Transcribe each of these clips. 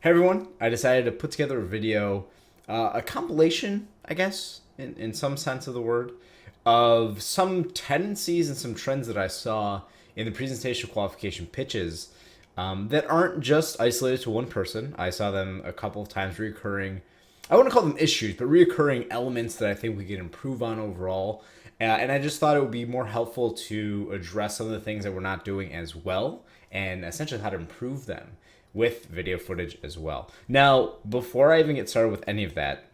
Hey everyone, I decided to put together a video, a compilation, I guess, in some sense of the word, of some tendencies and some trends that I saw in the presentation qualification pitches that aren't just isolated to one person. I saw them a couple of times recurring. I wouldn't call them issues, but reoccurring elements that I think we can improve on overall. And I just thought it would be more helpful to address some of the things that we're not doing as well and essentially how to improve them with video footage as well. Now, before I even get started with any of that,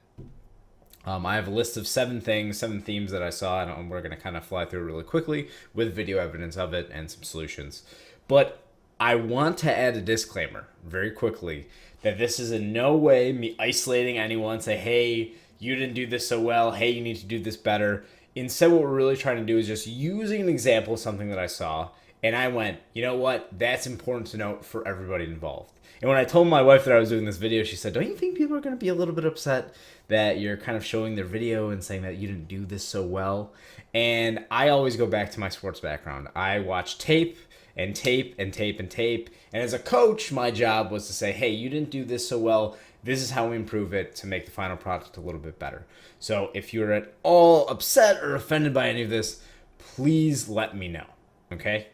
I have a list of 7 themes that I saw, and we're going to kind of fly through it really quickly with video evidence of it and some solutions. But I want to add a disclaimer very quickly that this is in no way me isolating anyone, say, hey, you didn't do this so well, hey, you need to do this better. Instead, what we're really trying to do is just using an example of something that I saw, and I went, you know what, that's important to note for everybody involved. And when I told my wife that I was doing this video, she said, don't you think people are going to be a little bit upset that you're kind of showing their video and saying that you didn't do this so well? And I always go back to my sports background. I watch tape and tape and tape and tape. And as a coach, my job was to say, hey, you didn't do this so well. This is how we improve it to make the final product a little bit better. So if you're at all upset or offended by any of this, please let me know. Okay?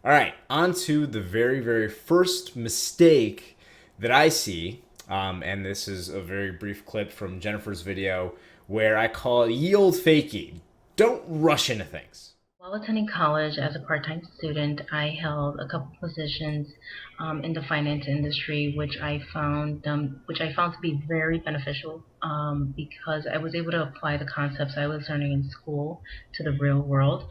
All right, on to the very, very first mistake that I see, and this is a very brief clip from Jennifer's video where I call it ye olde fakie. Don't rush into things. While attending college as a part-time student, I held a couple positions in the finance industry, which I found to be very beneficial because I was able to apply the concepts I was learning in school to the real world.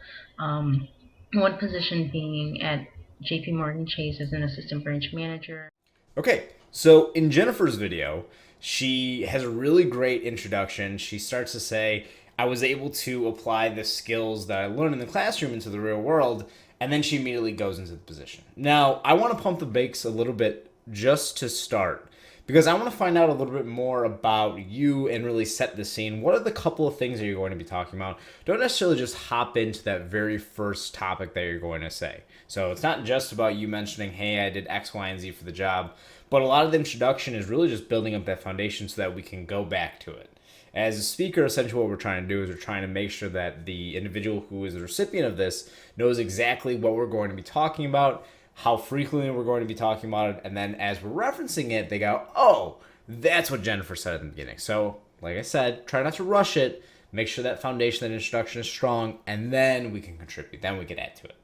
One position being at JP Morgan Chase as an assistant branch manager. Okay, so in Jennifer's video, she has a really great introduction. She starts to say, I was able to apply the skills that I learned in the classroom into the real world, and then she immediately goes into the position. Now, I want to pump the brakes a little bit just to start, because I want to find out a little bit more about you and really set the scene. What are the couple of things that you're going to be talking about? Don't necessarily just hop into that very first topic that you're going to say. So it's not just about you mentioning, hey, I did X, Y, and Z for the job, but a lot of the introduction is really just building up that foundation so that we can go back to it. As a speaker, essentially what we're trying to do is we're trying to make sure that the individual who is the recipient of this knows exactly what we're going to be talking about, how frequently we're going to be talking about it, and then as we're referencing it, they go, oh, that's what Jennifer said at the beginning. So, like I said, try not to rush it, make sure that foundation, that introduction is strong, and then we can contribute, then we can add to it.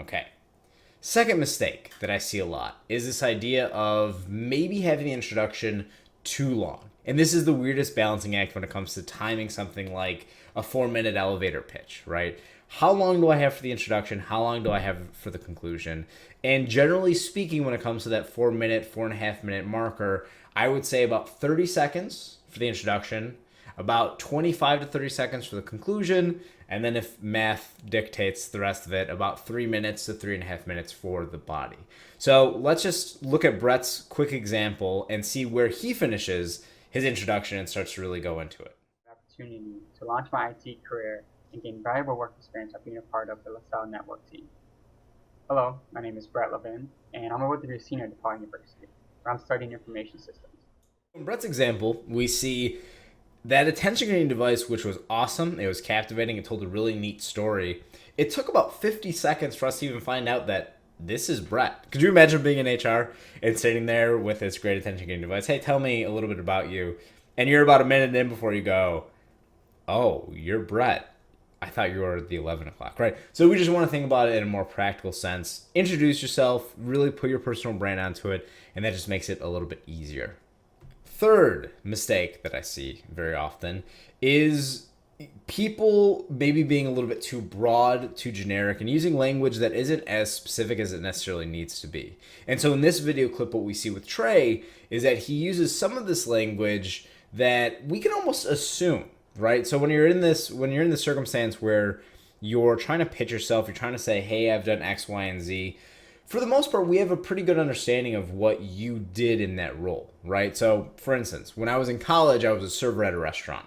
Okay. Second mistake that I see a lot is this idea of maybe having the introduction too long. And this is the weirdest balancing act when it comes to timing something like a 4-minute elevator pitch, right? How long do I have for the introduction? How long do I have for the conclusion? And generally speaking, when it comes to that 4-minute, 4.5-minute marker, I would say about 30 seconds for the introduction, about 25 to 30 seconds for the conclusion, and then if math dictates the rest of it, about 3 minutes to 3.5 minutes for the body. So let's just look at Brett's quick example and see where he finishes his introduction and starts to really go into it. Opportunity to launch my IT career and gain valuable work experience of being a part of the LaSalle network team. Hello, my name is Brett Levin, and I'm a Woodbury senior at DePaul University, where I'm studying information systems. In Brett's example, we see that attention getting device, which was awesome. It was captivating. It told a really neat story. It took about 50 seconds for us to even find out that this is Brett. Could you imagine being in HR and sitting there with this great attention getting device? Hey, tell me a little bit about you. And you're about a minute in before you go, oh, you're Brett. I thought you were the 11 o'clock, right? So we just want to think about it in a more practical sense. Introduce yourself, really put your personal brand onto it, and that just makes it a little bit easier. Third mistake that I see very often is people maybe being a little bit too broad, too generic, and using language that isn't as specific as it necessarily needs to be. And so in this video clip, what we see with Trey is that he uses some of this language that we can almost assume, right? So when you're in this circumstance where you're trying to pitch yourself, you're trying to say, hey, I've done X, Y, and Z, for the most part, we have a pretty good understanding of what you did in that role, right? So, for instance, when I was in college, I was a server at a restaurant.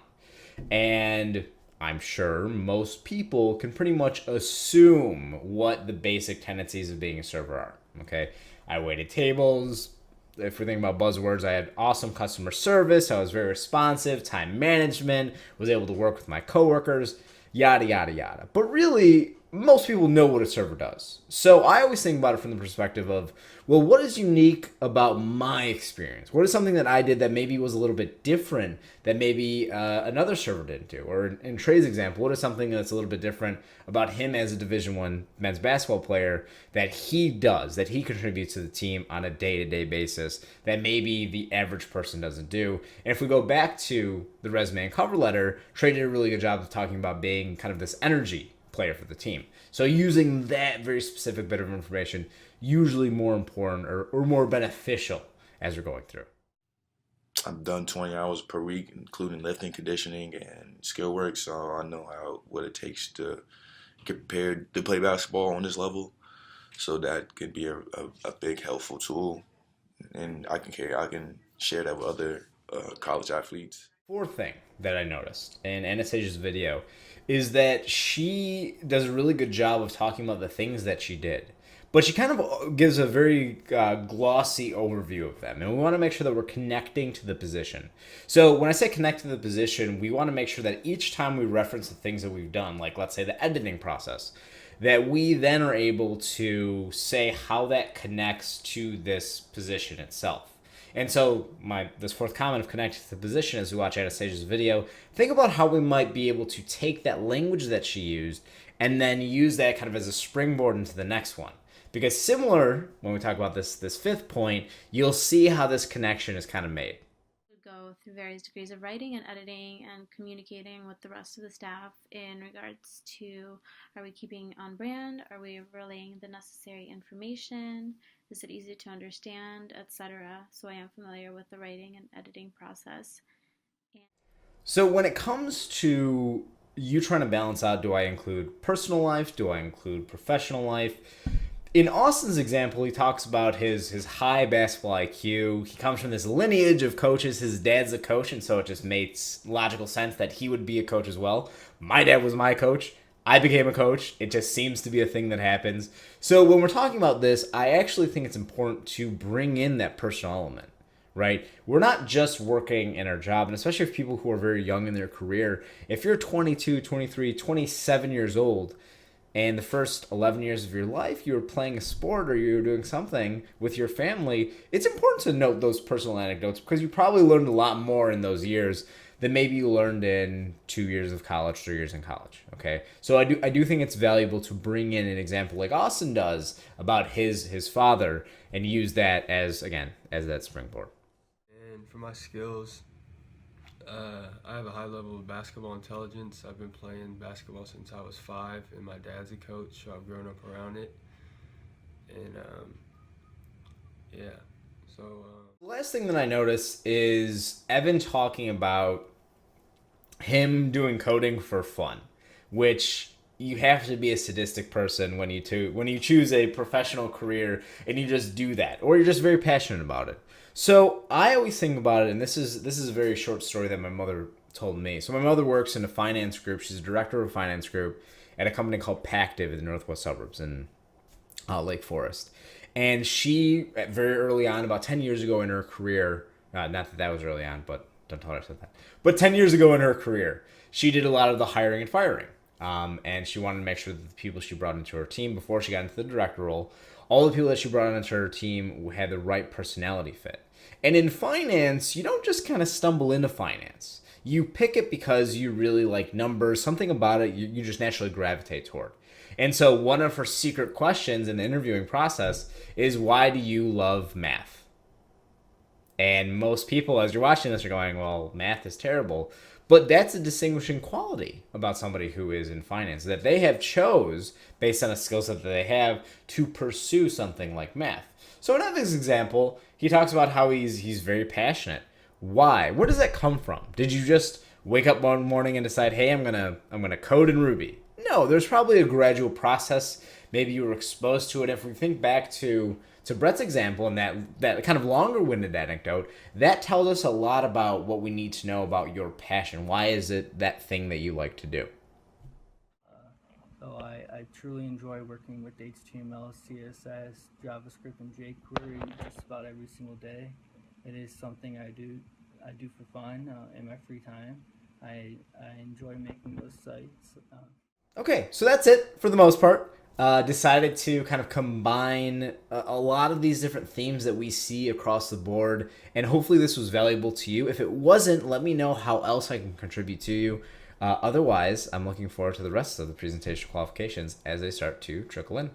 And I'm sure most people can pretty much assume what the basic tendencies of being a server are, okay? I waited tables, if we're thinking about buzzwords, I had awesome customer service. I was very responsive, time management, was able to work with my coworkers, yada, yada, yada. But really, most people know what a server does. So I always think about it from the perspective of, well, what is unique about my experience? What is something that I did that maybe was a little bit different that maybe another server didn't do? Or in Trey's example, what is something that's a little bit different about him as a Division I men's basketball player that he does, that he contributes to the team on a day-to-day basis that maybe the average person doesn't do? And if we go back to the resume and cover letter, Trey did a really good job of talking about being kind of this energy player for the team. So using that very specific bit of information, usually more important or more beneficial as you're going through. I've done 20 hours per week, including lifting, conditioning, and skill work, so I know what it takes to get prepared to play basketball on this level. So that could be a big helpful tool, and I can share that with other college athletes. Fourth thing that I noticed in Anastasia's video is that she does a really good job of talking about the things that she did. But she kind of gives a very glossy overview of them. And we want to make sure that we're connecting to the position. So when I say connect to the position, we want to make sure that each time we reference the things that we've done, like let's say the editing process, that we then are able to say how that connects to this position itself. And so this fourth comment of connecting to the position as we watch Anastasia's video, think about how we might be able to take that language that she used and then use that kind of as a springboard into the next one. Because similar, when we talk about this fifth point, you'll see how this connection is kind of made. Go through various degrees of writing and editing and communicating with the rest of the staff in regards to, are we keeping on brand? Are we relaying the necessary information? Is it easy to understand, etc.? So I am familiar with the writing and editing process. So when it comes to you trying to balance out, do I include personal life? Do I include professional life? In Austin's example, he talks about his high basketball IQ. He comes from this lineage of coaches. His dad's a coach, and so it just makes logical sense that he would be a coach as well. My dad was my coach. I became a coach. It just seems to be a thing that happens. So when we're talking about this, I actually think it's important to bring in that personal element, right? We're not just working in our job, and especially if people who are very young in their career, if you're 22, 23, 27 years old, and the first 11 years of your life, you were playing a sport or you were doing something with your family, it's important to note those personal anecdotes because you probably learned a lot more in those years than maybe you learned in 2 years of college, 3 years in college, okay? So I do think it's valuable to bring in an example like Austin does about his father and use that as that springboard. And for my skills, I have a high level of basketball intelligence. I've been playing basketball since I was 5, and my dad's a coach, so I've grown up around it. And The last thing that I notice is Evan talking about him doing coding for fun, which you have to be a sadistic person when you choose a professional career and you just do that, or you're just very passionate about it. So I always think about it, and this is a very short story that my mother told me. So my mother works in a finance group. She's a director of a finance group at a company called PACtive in the northwest suburbs in Lake Forest. And she, very early on, about 10 years ago in her career, not that was early on, but don't tell her I said that. But 10 years ago in her career, she did a lot of the hiring and firing. And she wanted to make sure that the people she brought into her team before she got into the director role, all the people that she brought into her team had the right personality fit. And in finance, you don't just kind of stumble into finance. You pick it because you really like numbers, something about it you just naturally gravitate toward. And so one of her secret questions in the interviewing process is, why do you love math? And most people, as you're watching this, are going, well, math is terrible. But that's a distinguishing quality about somebody who is in finance, that they have chose, based on a skill set that they have, to pursue something like math. So in Evan's example, he talks about how he's very passionate. Why? Where does that come from? Did you just wake up one morning and decide, hey, I'm gonna code in Ruby? No, there's probably a gradual process. Maybe you were exposed to it. If we think back to Brett's example and that kind of longer-winded anecdote, that tells us a lot about what we need to know about your passion. Why is it that thing that you like to do? So I truly enjoy working with HTML, CSS, JavaScript, and jQuery just about every single day. It is something I do for fun in my free time. I enjoy making those sites. Okay, so that's it for the most part. Decided to kind of combine a lot of these different themes that we see across the board, and hopefully this was valuable to you. If it wasn't, let me know how else I can contribute to you. Otherwise, I'm looking forward to the rest of the presentation qualifications as they start to trickle in.